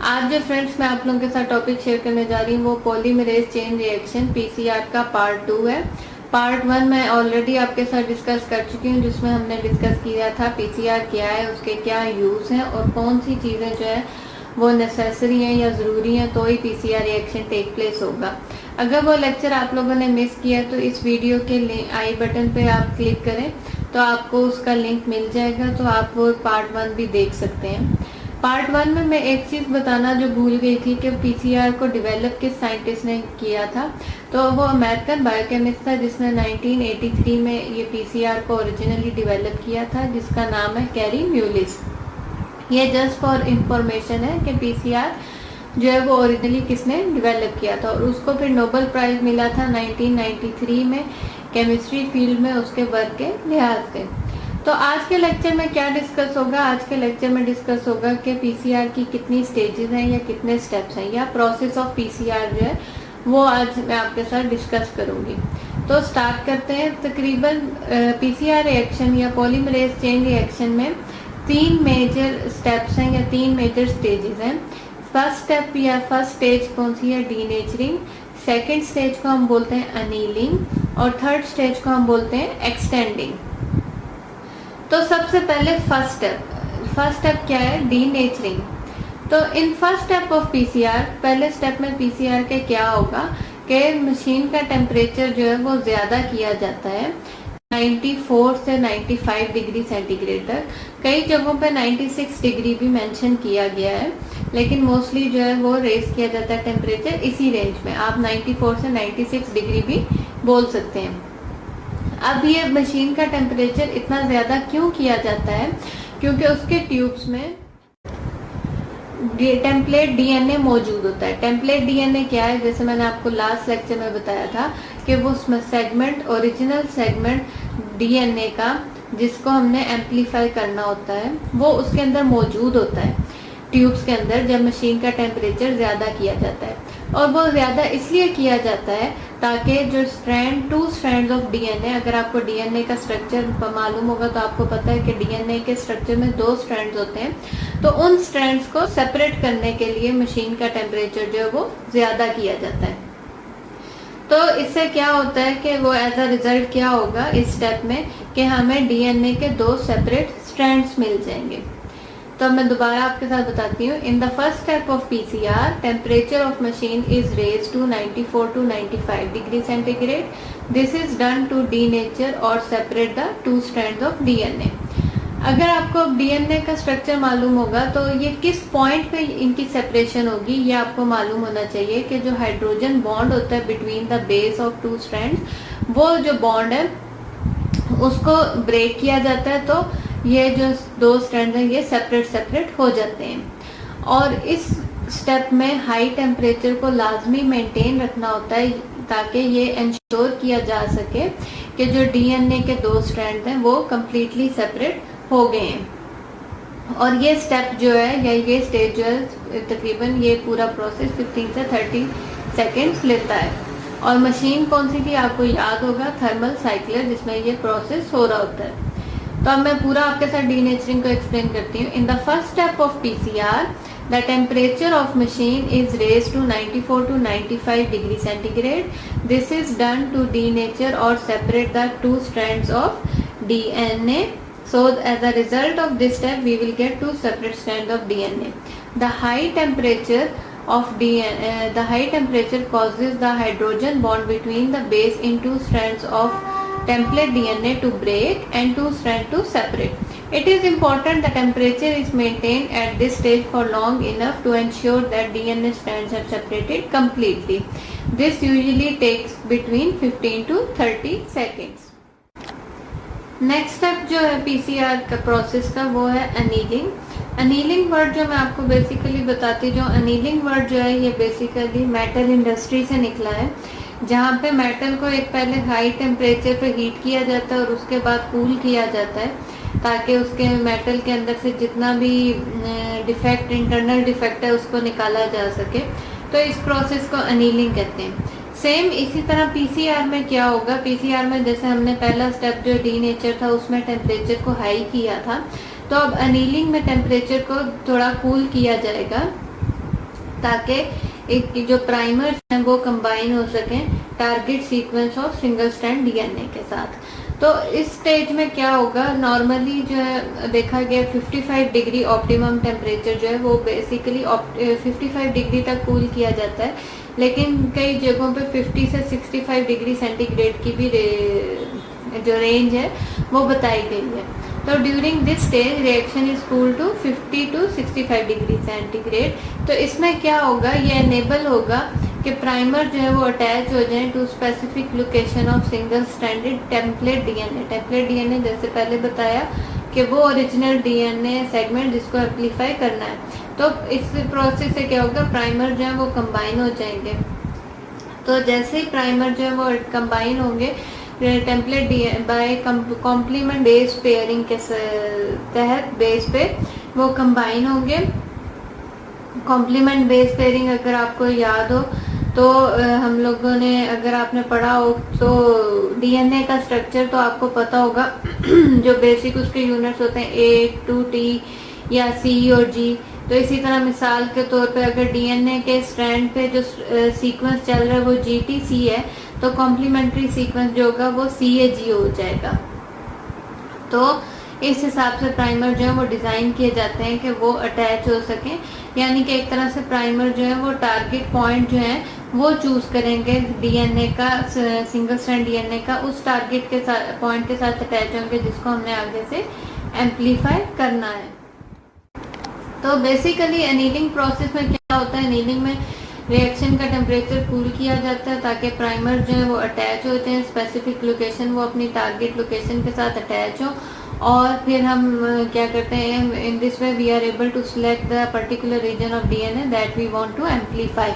आज जो फ्रेंड्स मैं आप लोगों के साथ टॉपिक शेयर करने जा रही हूँ वो पॉलीमरेज चेन रिएक्शन पीसीआर का पार्ट 2 है। पार्ट 1 मैं ऑलरेडी आपके साथ डिस्कस कर चुकी हूँ, जिसमें हमने डिस्कस किया था पीसीआर क्या है, उसके क्या यूज हैं और कौन सी चीजें जो है वो नेसेसरी हैं या जरूरी हैं, तो ही पीसीआर रिएक्शन टेक प्लेस होगा। अगर वो लेक्चर आप लोगों ने मिस किया तो इस वीडियो के आई बटन पे आप क्लिक करें तो आपको उसका लिंक मिल जाएगा, तो आप वो पार्ट 1 भी देख सकते हैं। पार्ट 1 में मैं एक चीज बताना जो भूल गई थी कि पीसीआर को डेवलप किस साइंटिस्ट ने किया था। तो वो अमेरिकन बायोकेमिस्ट था जिसने 1983 में ये पीसीआर को ओरिजिनली डेवलप किया था, जिसका नाम है कैरी म्यूलिस। ये जस्ट फॉर इंफॉर्मेशन है कि पीसीआर जो है वो ओरिजिनली किसने डेवलप किया था, और उसको फिर नोबेल प्राइज मिला था 1993 में केमिस्ट्री फील्ड में उसके वर्क के लिहाज से। तो आज के लेक्चर में क्या डिस्कस होगा? आज के लेक्चर में डिस्कस होगा कि पीसीआर की कितनी स्टेजेस हैं या कितने स्टेप्स हैं, या प्रोसेस ऑफ पीसीआर जो है वो आज मैं आपके साथ डिस्कस करूंगी। तो स्टार्ट करते हैं। तकरीबन पीसीआर रिएक्शन या पॉलीमरेज चेन रिएक्शन में 3 मेजर स्टेप्स हैं या 3 मेजर स्टेजेस हैं। फर्स्ट स्टेप या फर्स्ट स्टेज कौन सी है? डीनेचरिंग। सेकेंड स्टेज को हम बोलते हैं अनीलिंग और थर्ड स्टेज को हम बोलते हैं एक्सटेंडिंग। तो सबसे पहले फर्स्ट स्टेप क्या है? डीनेचरिंग। तो in first step of PCR, पहले स्टेप में पीसीआर के क्या होगा कि मशीन का टेम्परेचर जो है वो ज्यादा किया जाता है 94 से 95 डिग्री सेंटीग्रेड तक। कई जगहों पे 96 डिग्री भी मेंशन किया गया है, लेकिन मोस्टली जो है वो रेज किया जाता है टेम्परेचर इसी रेंज में। आप 94 से 96 डिग्री भी बोल सकते हैं। अब ये मशीन का टेम्परेचर इतना ज्यादा क्यों किया जाता है? क्योंकि उसके ट्यूब्स में टेम्पलेट डीएनए मौजूद होता है। टेम्पलेट डीएनए क्या है? जैसे मैंने आपको लास्ट लेक्चर में बताया था कि वो सेगमेंट, ओरिजिनल सेगमेंट डीएनए का जिसको हमने एम्पलीफाई करना होता है, वो उसके अंदर मौजूद होता है ट्यूब्स के अंदर जब मशीन का टेम्परेचर ज्यादा किया जाता है। और वो ज्यादा इसलिए किया जाता है ताकि जो टू स्ट्रैंड्स ऑफ डीएनए, अगर आपको डीएनए का स्ट्रक्चर मालूम होगा तो आपको पता है कि डीएनए के स्ट्रक्चर में 2 स्ट्रैंड्स होते हैं, तो उन स्ट्रैंड्स को सेपरेट करने के लिए मशीन का टेम्परेचर जो है वो ज्यादा किया जाता है। तो इससे क्या होता है कि वो एज अ रिजल्ट क्या होगा इस स्टेप में कि हमें डीएनए के 2 सेपरेट स्ट्रैंड्स मिल जाएंगे। तो मैं दोबारा आपके साथ बताती हूँ। In the first step of PCR, temperature of machine is raise to 94 to 95 degree centigrade. This is done to denature और separate the 2 strands of DNA. अगर आपको डीएनए का स्ट्रक्चर मालूम होगा तो ये किस पॉइंट पे इनकी सेपरेशन होगी ये आपको मालूम होना चाहिए कि जो हाइड्रोजन बॉन्ड होता है between the base of 2 strands, वो जो बॉन्ड है उसको ब्रेक किया जाता है, तो ये जो 2 स्ट्रैंड हैं ये सेपरेट हो जाते हैं। और इस स्टेप में हाई टेम्परेचर को लाजमी मेंटेन रखना होता है ताकि ये इंश्योर किया जा सके कि जो डीएनए के 2 स्ट्रैंड हैं वो कम्प्लीटली सेपरेट हो गए हैं। और ये स्टेप जो है या ये स्टेज जो है तकरीबन ये पूरा प्रोसेस 15 से 30 सेकेंड्स लेता है। और मशीन कौन सी थी आपको याद होगा? थर्मल साइक्लर, जिसमें ये प्रोसेस हो रहा होता है। तो अब मैं पूरा आपके साथ डीनेचरिंग को एक्सप्लेन करती हूँ। In the first step of PCR, the temperature of machine is raise to 94 to 95 degree centigrade. This is done to denature और separate the 2 strands of DNA. So as a result of this step, we will get 2 separate strands of DNA. The high temperature causes the hydrogen bond between the base in 2 strands of template DNA to break and 2 strands to separate. It is important the temperature is maintained at this stage for long enough to ensure that DNA strands are separated completely. This usually takes between 15 to 30 seconds. Next step जो है PCR का process का वो है annealing. Annealing word जो मैं आपको basically बताती हूँ, अनीलिंग वर्ड जो है ये बेसिकली मेटल इंडस्ट्री से निकला है, जहाँ पे मेटल को एक पहले हाई टेम्परेचर पे हीट किया जाता है और उसके बाद कूल किया जाता है ताकि उसके मेटल के अंदर से जितना भी डिफेक्ट, इंटरनल डिफेक्ट है उसको निकाला जा सके। तो इस प्रोसेस को अनीलिंग कहते हैं। सेम इसी तरह पीसीआर में क्या होगा? पीसीआर में जैसे हमने पहला स्टेप जो डीनेचर था उसमें टेम्परेचर को हाई किया था, तो अब अनीलिंग में टेम्परेचर को थोड़ा कूल किया जाएगा ताकि एक जो प्राइमर्स हैं वो कंबाइन हो सकें target sequence of single strand DNA के साथ। तो इस स्टेज में क्या होगा, नॉर्मली जो है देखा गया 55 डिग्री ऑप्टिमम टेम्परेचर जो है वो बेसिकली 55 डिग्री तक कूल किया जाता है, लेकिन कई जगहों पे 50 से 65 डिग्री सेंटीग्रेड की भी जो रेंज है वो बताई गई है। तो during this stage reaction is cool to 50 to 65 degree centigrade. तो इसमें क्या होगा, ये एनेबल होगा कि प्राइमर जो है वो अटैच हो जाए to specific location of single stranded template DNA. Template DNA जैसे पहले बताया कि वो ओरिजिनल डीएनए सेगमेंट जिसको एम्पलीफाई करना है। तो इस प्रोसेस से क्या होगा, प्राइमर जो है वो कंबाइन हो जाएंगे। तो जैसे ही प्राइमर जो है वो कंबाइन होंगे template by complement base pairing के तहत बेस पे वो कंबाइन होंगे। कॉम्प्लीमेंट बेस पेयरिंग अगर आपको याद हो तो हम लोगों ने, अगर आपने पढ़ा हो तो डीएनए का स्ट्रक्चर तो आपको पता होगा जो बेसिक उसके यूनिट्स होते हैं ए टू टी या सी और जी। तो इसी तरह मिसाल के तौर पे अगर डीएनए के स्ट्रैंड पे जो सीक्वेंस चल रहा है वो जीटीसी है, तो कॉम्प्लीमेंट्री सीक्वेंस जो होगा वो सीएजी हो जाएगा। तो इस हिसाब से प्राइमर जो है वो डिजाइन किए जाते हैं कि वो अटैच हो सके, यानी कि एक तरह से प्राइमर जो है वो टारगेट पॉइंट जो है वो चूज करेंगे डीएनए का, सिंगल स्ट्रैंड डीएनए का उस टारगेट के साथ पॉइंट के साथ अटैच होंगे जिसको हमने आगे से एम्पलीफाई करना है। तो बेसिकली एनीलिंग प्रोसेस में क्या होता है, एनीलिंग में रिएक्शन का टेम्परेचर कूल किया जाता है ताकि प्राइमर जो है वो अटैच होते हैं स्पेसिफिक लोकेशन, वो अपनी टारगेट लोकेशन के साथ अटैच हो। और फिर हम क्या करते हैं, in this way we are able to select the particular region of DNA that we want to amplify.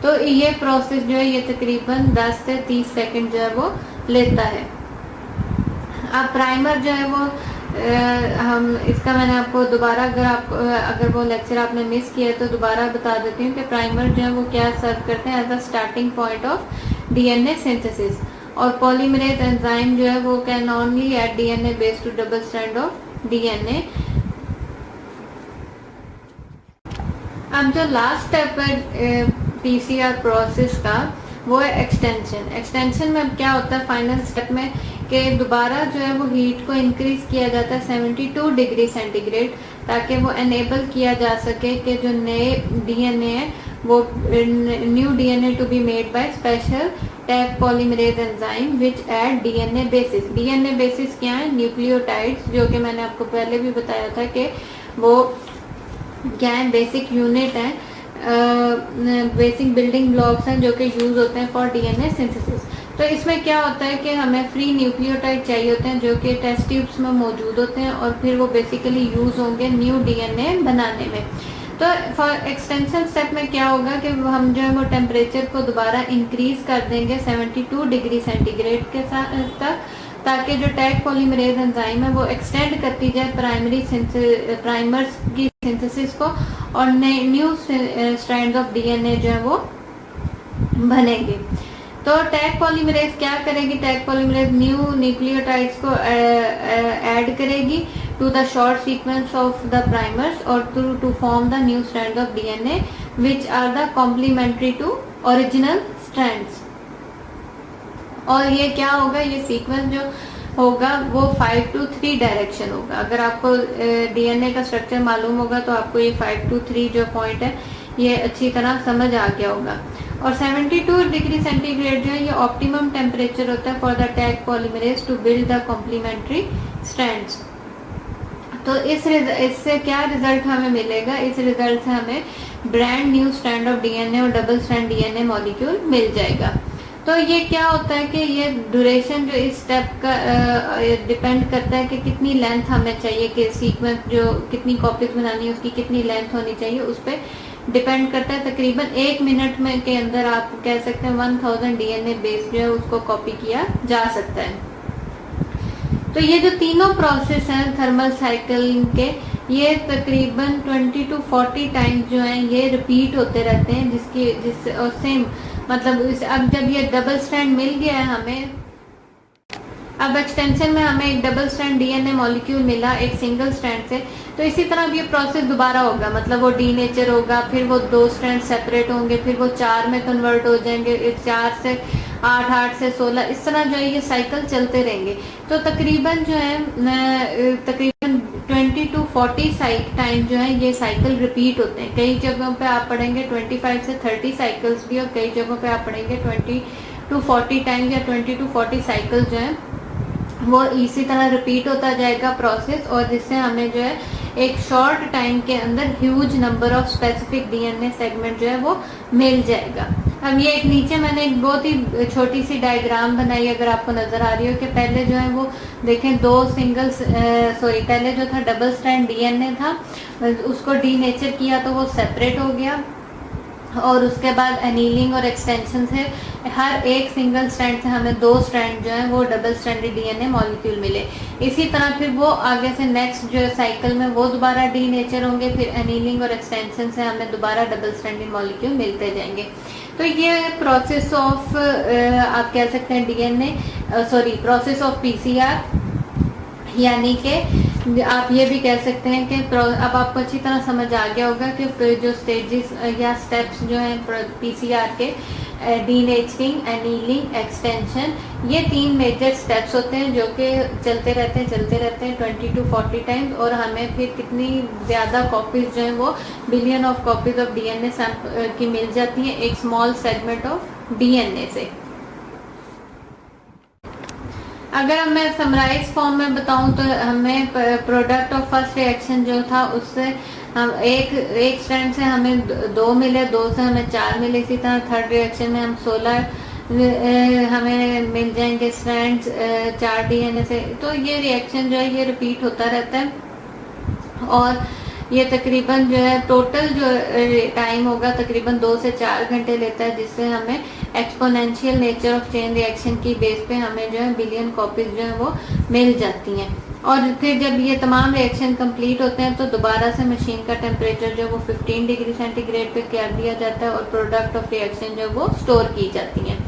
तो ये प्रोसेस जो है ये तकरीबन 10 से 30 सेकंड जो है वो लेता है। अब प्राइमर जो है वो हम इसका मैंने आपको दोबारा अगर वो लेक्चर आपने मिस किया तो दोबारा बता देती हूँ कि प्राइमर जो है वो क्या सर्व करते हैं as a starting point of DNA synthesis. और पॉलीमरेज एंजाइम जो है वो can only add DNA base to double strand of DNA. अब जो लास्ट स्टेप है पीसीआर प्रोसेस का वो है एक्सटेंशन। एक्सटेंशन में अब क्या होता है फाइनल स्टेप में कि दोबारा जो है वो हीट को इंक्रीज किया जाता है 72 डिग्री सेंटीग्रेड, ताकि वो एनेबल किया जा सके कि जो नए डीएनए है वो new DNA to be made by special tag polymerase enzyme which add DNA bases. DNA bases क्या है, न्यूक्लियोटाइड्स, जो कि मैंने आपको पहले भी बताया था कि वो क्या है, बेसिक यूनिट है, बेसिक बिल्डिंग ब्लॉक्स हैं जो कि यूज होते हैं फॉर डीएनए सिंथेसिस। तो इसमें क्या होता है कि हमें फ्री न्यूक्लियोटाइड चाहिए होते हैं जो कि टेस्ट ट्यूब्स में मौजूद होते हैं और फिर वो बेसिकली यूज होंगे न्यू डीएनए बनाने में। तो फॉर एक्सटेंशन स्टेप में क्या होगा कि हम जो है वो टेम्परेचर को दोबारा इंक्रीज कर देंगे 72 डिग्री सेंटीग्रेड के साथ तक, ताकि जो टैग पॉलीमरेज एंजाइम है वो एक्सटेंड करती जाए प्राइमर्स की सिंथेसिस को और नए न्यू स्ट्रैंड्स ऑफ डीएनए जो है वो बनेंगे। तो टैग पॉलीमरेज क्या करेगी, टैग पॉलीमरेज न्यू न्यूक्लियोटाइड्स को ऐड करेगी to the short sequence of the primers और to form the new strands of DNA which are the complementary to original strands. और ये क्या होगा, ये सीक्वेंस जो होगा वो 5 to 3 डायरेक्शन होगा। अगर आपको डीएनए का स्ट्रक्चर मालूम होगा तो आपको ये 5 to 3 जो पॉइंट है ये अच्छी तरह समझ आ गया होगा। और 72 डिग्री सेंटीग्रेड जो है ये ऑप्टिमम टेम्परेचर होता है for the tag polymerase to build the complementary strands. तो इससे क्या रिजल्ट हमें मिलेगा, इस रिजल्ट से हमें brand new strand of DNA और डबल स्ट्रैंड डीएनए मॉलिक्यूल मिल जाएगा। तो ये क्या होता है कि ये ड्यूरेशन जो इस स्टेप का डिपेंड करता है कि कितनी लेंथ हमें चाहिए, कि सीक्वेंस जो कितनी कॉपीज बनानी है उसकी कितनी लेंथ होनी चाहिए, उस पर डिपेंड करता है। तकरीबन 1 मिनट में के अंदर आप कह सकते हैं 1000 डीएनए बेस जो है उसको कॉपी किया जा सकता है। तो ये जो तीनों प्रोसेस हैं थर्मल साइकिल के, ये तकरीबन 20 to 40 टाइम्स जो हैं ये रिपीट होते रहते हैं, जिससे और सेम मतलब अब जब ये डबल स्ट्रैंड मिल गया है हमें अब एक्सटेंशन में हमें एक डबल स्ट्रैंड डीएनए मॉलिक्यूल मिला एक सिंगल स्ट्रैंड से, तो इसी तरह अब ये प्रोसेस दोबारा होगा, मतलब वो डीनेचर होगा, फिर वो 2 स्ट्रैंड सेपरेट होंगे, फिर वो 4 में कन्वर्ट हो जाएंगे, 4 से 8, 8 से 16, इस तरह जो है ये साइकिल चलते रहेंगे। तो तकरीबन जो है तकरीबन 20 to 40 टाइम जो है ये साइकिल रिपीट होते हैं। कई जगहों पे आप पढ़ेंगे 25 से 30 साइकिल्स भी, और कई जगहों पे आप पढ़ेंगे 20 to 40 टाइम या 20 to 40 साइकिल जो है वो इसी तरह रिपीट होता जाएगा प्रोसेस, और जिससे हमें जो है एक शॉर्ट टाइम के अंदर huge number of specific DNA segment जो है वो मिल जाएगा। अब ये एक नीचे मैंने एक बहुत ही छोटी सी डायग्राम बनाई, अगर आपको नजर आ रही हो, कि पहले जो है वो देखें पहले जो था डबल स्ट्रैंड डीएनए था, उसको डीनेचर किया तो वो सेपरेट हो गया, और उसके बाद एनीलिंग और एक्सटेंशन से हर एक सिंगल स्ट्रैंड से हमें 2 स्ट्रैंड जो है वो डबल स्ट्रैंडेड डीएनए मॉलिक्यूल मिले। इसी तरह फिर वो आगे से नेक्स्ट जो साइकिल में वो दोबारा डीनेचर होंगे, फिर एनीलिंग और एक्सटेंशन से हमें दोबारा डबल स्ट्रैंडेड मॉलिक्यूल मिलते जाएंगे। तो ये प्रोसेस ऑफ आप कह सकते हैं प्रोसेस ऑफ पीसीआर, यानी कि आप ये भी कह सकते हैं कि अब आपको अच्छी तरह समझ आ गया होगा कि जो स्टेजेस या स्टेप्स जो हैं पीसीआर के, डीनेचरिंग, एनीलिंग, एक्सटेंशन, ये 3 मेजर स्टेप्स होते हैं जो कि चलते रहते हैं 20 to 40 टाइम्स, और हमें फिर कितनी ज़्यादा कॉपीज जो हैं वो billion of copies of DNA की मिल जाती हैं एक स्मॉल सेगमेंट ऑफ डीएनए से। अगर मैं समराइज फॉर्म में बताऊं तो हमें प्रोडक्ट ऑफ फर्स्ट रिएक्शन जो था उससे हम एक स्ट्रैंड से हमें 2 मिले, 2 से हमें 4 मिले, इसी तरह थर्ड रिएक्शन में हम 16 हमें मिल जाएंगे स्ट्रैंड्स 4 डीएनए से। तो ये रिएक्शन जो है ये रिपीट होता रहता है, और ये तकरीबन जो है टोटल जो टाइम होगा तकरीबन 2 से 4 घंटे लेता है, जिससे हमें exponential nature of chain reaction की बेस पे हमें जो है बिलियन कॉपीज जो है वो मिल जाती हैं। और फिर जब ये तमाम रिएक्शन कंप्लीट होते हैं तो दोबारा से मशीन का टेम्परेचर जो है वो 15 डिग्री सेंटीग्रेड पे कर दिया जाता है, और प्रोडक्ट ऑफ रिएक्शन जो है वो स्टोर की जाती हैं।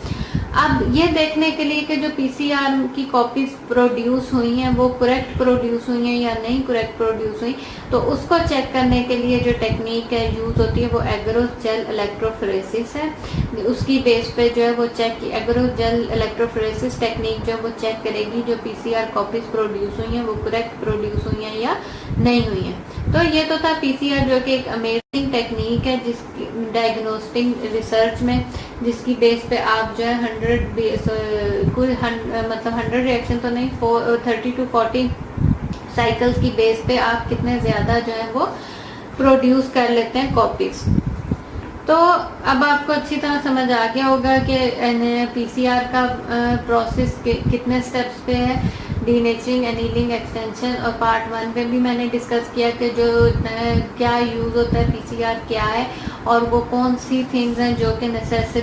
अब ये देखने के लिए कि जो पीसीआर की कॉपीज प्रोड्यूस हुई हैं वो करेक्ट प्रोड्यूस हुई हैं या नहीं करेक्ट प्रोड्यूस हुई, तो उसको चेक करने के लिए जो टेक्निक है यूज होती है वो एग्रोजेल इलेक्ट्रोफोरेसिस है। उसकी बेस पे जो है वो एग्रोजेल इलेक्ट्रोफोरेसिस टेक्निक जो है वो चेक करेगी जो पीसीआर कॉपीज प्रोड्यूस हुई हैं वो करेक्ट प्रोड्यूस हुई हैं या नहीं हुई हैं। तो ये तो था पीसीआर जो कि एक अमेजिंग टेक्निक है जिसकी डायग्नोस्टिक रिसर्च में, जिसकी बेस पे आप जो है 100 रिएक्शन तो नहीं 30 to 40 साइकिल्स की बेस पे आप कितने ज्यादा जो है वो प्रोड्यूस कर लेते हैं कॉपीज। तो अब आपको अच्छी तरह समझ आ गया होगा कि पीसीआर का प्रोसेस कितने स्टेप्स पे है, डीनेचरिंग, एनीलिंग, एक्सटेंशन, और पार्ट 1 पे भी मैंने डिस्कस किया कि जो क्या यूज होता है पीसीआर क्या है, और वो कौन सी थिंग्स हैं जो कि नेसेसरी